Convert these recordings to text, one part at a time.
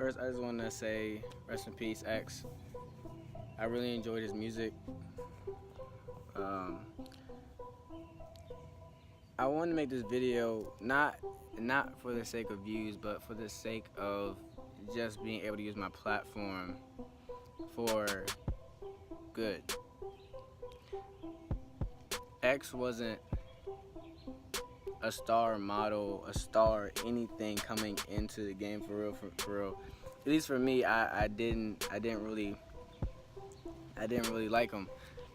First, I just want to say rest in peace, X. I really enjoyed his music. Um, I wanted to make this video not for the sake of views, but for the sake of just being able to use my platform for good. X wasn't a star model, a star, anything coming into the game for real. At least for me, I didn't really like him.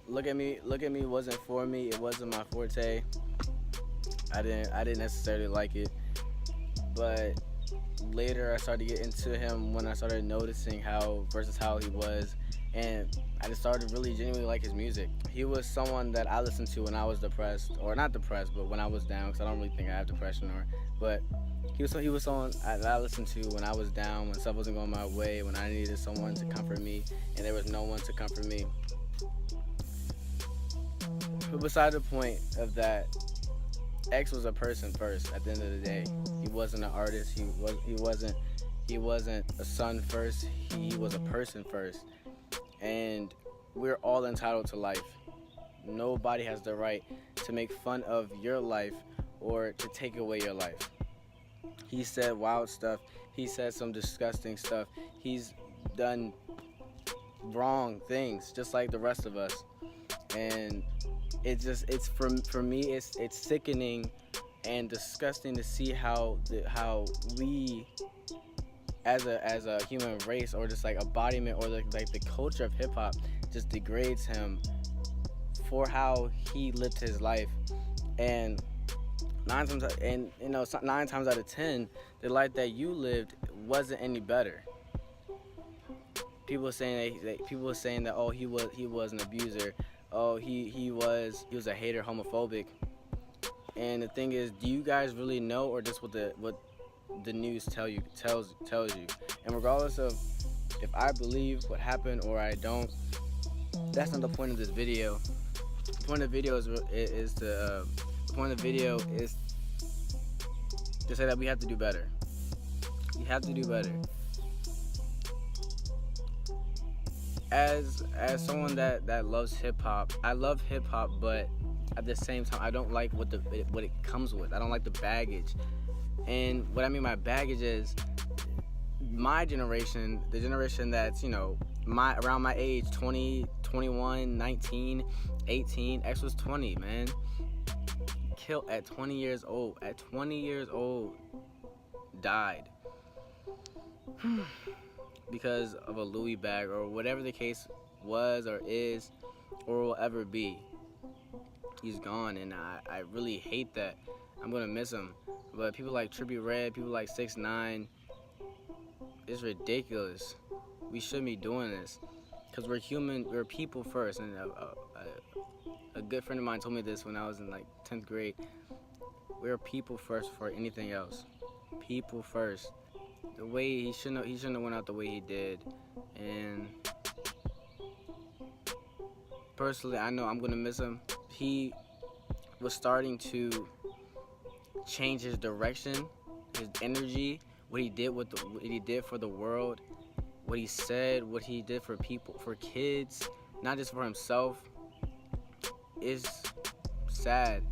Look at me wasn't for me. It wasn't my forte. I didn't necessarily like it, but later I started to get into him when I started noticing how versatile he was, and I just started to really genuinely like his music. He was someone that I listened to when I was depressed, or not depressed, but when I was down, because I don't really think I have depression, but he was someone that I listened to when I was down, when stuff wasn't going my way, when I needed someone to comfort me, and there was no one to comfort me. But beside the point of that, X was a person first. At the end of the day, he wasn't an artist. He wasn't a son first. He was a person first. And we're all entitled to life. Nobody has the right to make fun of your life or to take away your life. He said wild stuff. He said some disgusting stuff. He's done wrong things just like the rest of us. And it's for me it's sickening and disgusting to see how we as a human race, or just like embodiment, or like the culture of hip hop just degrades him for how he lived his life. And 9 times out of 10, the life that you lived wasn't any better. People saying that oh, he was an abuser. Oh, he was a hater, homophobic. And the thing is, do you guys really know, or just what the news tells you? And regardless of if I believe what happened or I don't, that's not the point of this video. The point of the video is to say that we have to do better. We have to do better. As someone that loves hip hop, I love hip hop, but at the same time, I don't like what it comes with. I don't like the baggage. And what I mean by baggage is my generation, the generation that's, around my age, 20, 21, 19, 18. X was 20, man. Killed at 20 years old. At 20 years old, died. Because of a Louis bag, or whatever the case was or is or will ever be. He's gone, and I really hate that. I'm gonna miss him. But people like Trippie Redd, people like 6ix9ine, it's ridiculous. We shouldn't be doing this, because we're human, we're people first. And a good friend of mine told me this when I was in like 10th grade. We're people first before anything else. People first. The way he shouldn't have went out the way he did. And personally, I know I'm gonna miss him. He was starting to change his direction, his energy, what he did for the world, what he said, what he did for people, for kids, not just for himself. It's sad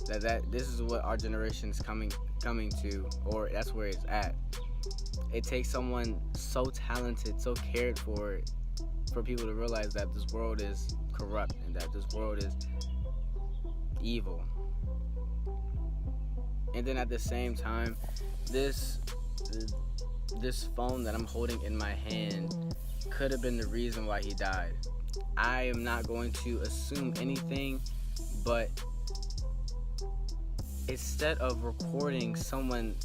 that this is what our generation is coming to, or that's where it's at. It takes someone so talented, so cared for people to realize that this world is corrupt and that this world is evil. And then at the same time, this phone that I'm holding in my hand could have been the reason why he died. I am not going to assume anything, but instead of recording someone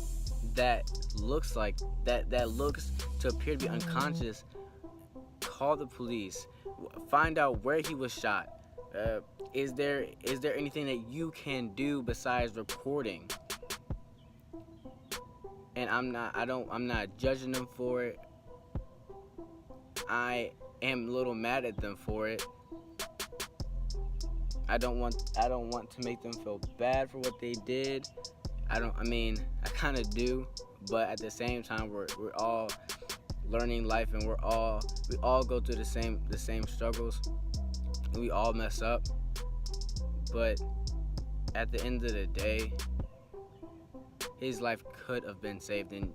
that looks to appear to be unconscious, call the police, find out where he was shot. Is there anything that you can do besides recording? And I'm not judging them for it. I am a little mad at them for it. I don't want to make them feel bad for what they did, I kind of do, but at the same time, we're all learning life, and we all go through the same struggles, and we all mess up. But at the end of the day, his life could have been saved, and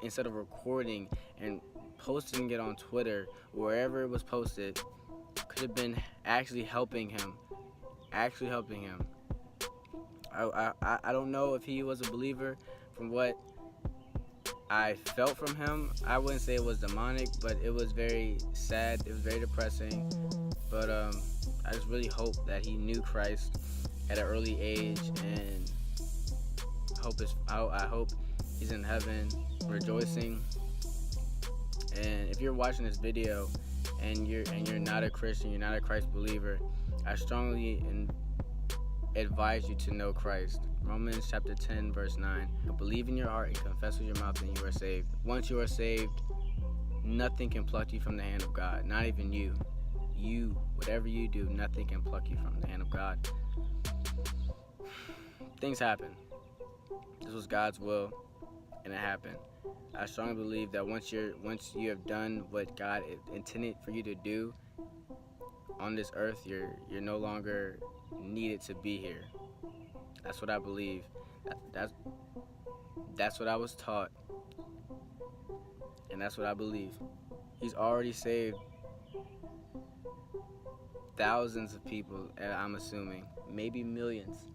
instead of recording and posting it on Twitter, wherever it was posted, could have been actually helping him. Actually helping him. I don't know if he was a believer. From what I felt from him, I wouldn't say it was demonic, but it was very sad. It was very depressing. But I just really hope that he knew Christ at an early age, and I hope he's in heaven rejoicing. And if you're watching this video and you're not a Christian, you're not a Christ believer, I strongly advise you to know Christ. Romans chapter 10 verse 9. Believe in your heart and confess with your mouth, and you are saved. Once you are saved, nothing can pluck you from the hand of God. Not even you. Whatever you do, nothing can pluck you from the hand of God. Things happen. This was God's will, and it happened. I strongly believe that once you have done what God intended for you to do on this earth, you're no longer needed to be here. That's what I believe. That's what I was taught, and that's what I believe. He's already saved thousands of people, and I'm assuming maybe millions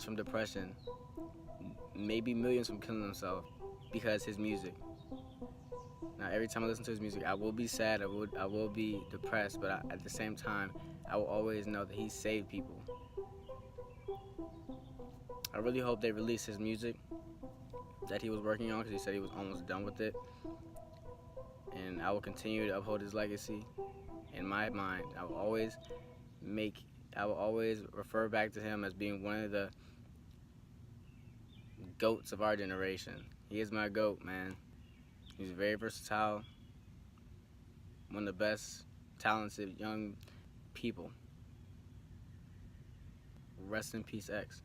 from depression, maybe millions from killing themselves because his music. Now, every time I listen to his music, I will be sad, I will be depressed, but at the same time, I will always know that he saved people. I really hope they release his music that he was working on, because he said he was almost done with it. And I will continue to uphold his legacy. In my mind, I will always refer back to him as being one of the GOATs of our generation. He is my GOAT, man. He's very versatile, one of the best talented young people. Rest in peace, X.